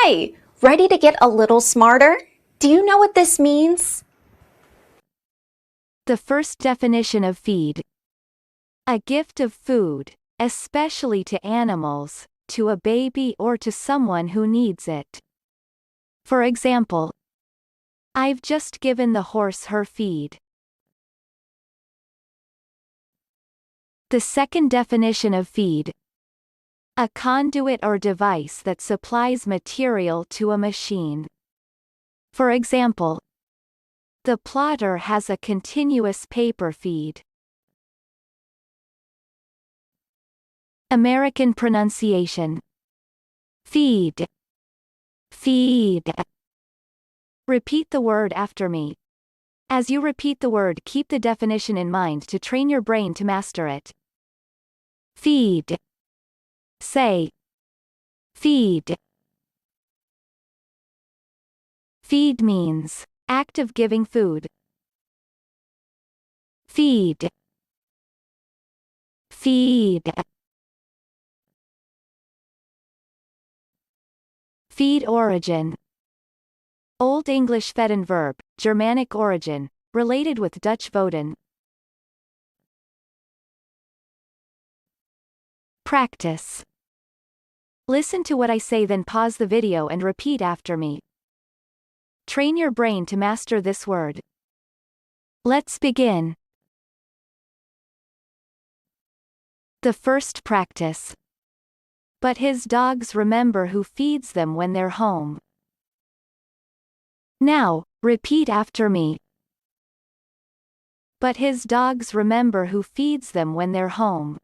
Hi! Ready to get a little smarter? Do you know what this means? The first definition of feed. A gift of food, especially to animals, to a baby or to someone who needs it. For example, I've just given the horse her feed. The second definition of feed. A conduit or device that supplies material to a machine. For example, the plotter has a continuous paper feed. American pronunciation. Feed. Feed. Repeat the word after me. As you repeat the word, keep the definition in mind to train your brain to master it. Feed. Say. Feed. Feed means act of giving food. Feed. Feed. Feed origin. Old English feden verb, Germanic origin, related with Dutch voeden. Practice. Listen to what I say, then pause the video and repeat after me. Train your brain to master this word. Let's begin. The first practice. But his dogs remember who feeds them when they're home. Now, repeat after me. But his dogs remember who feeds them when they're home.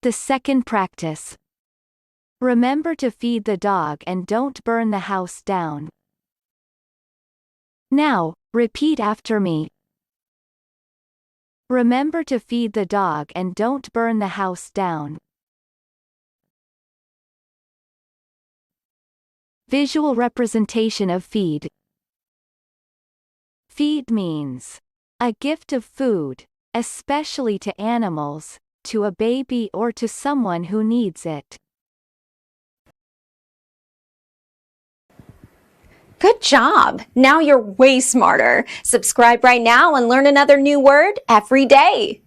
The second practice. Remember to feed the dog and don't burn the house down. Now, repeat after me. Remember to feed the dog and don't burn the house down. Visual representation of feed. Feed means a gift of food, especially to animals, to a baby or to someone who needs it. Good job! Now you're way smarter. Subscribe right now and learn another new word every day.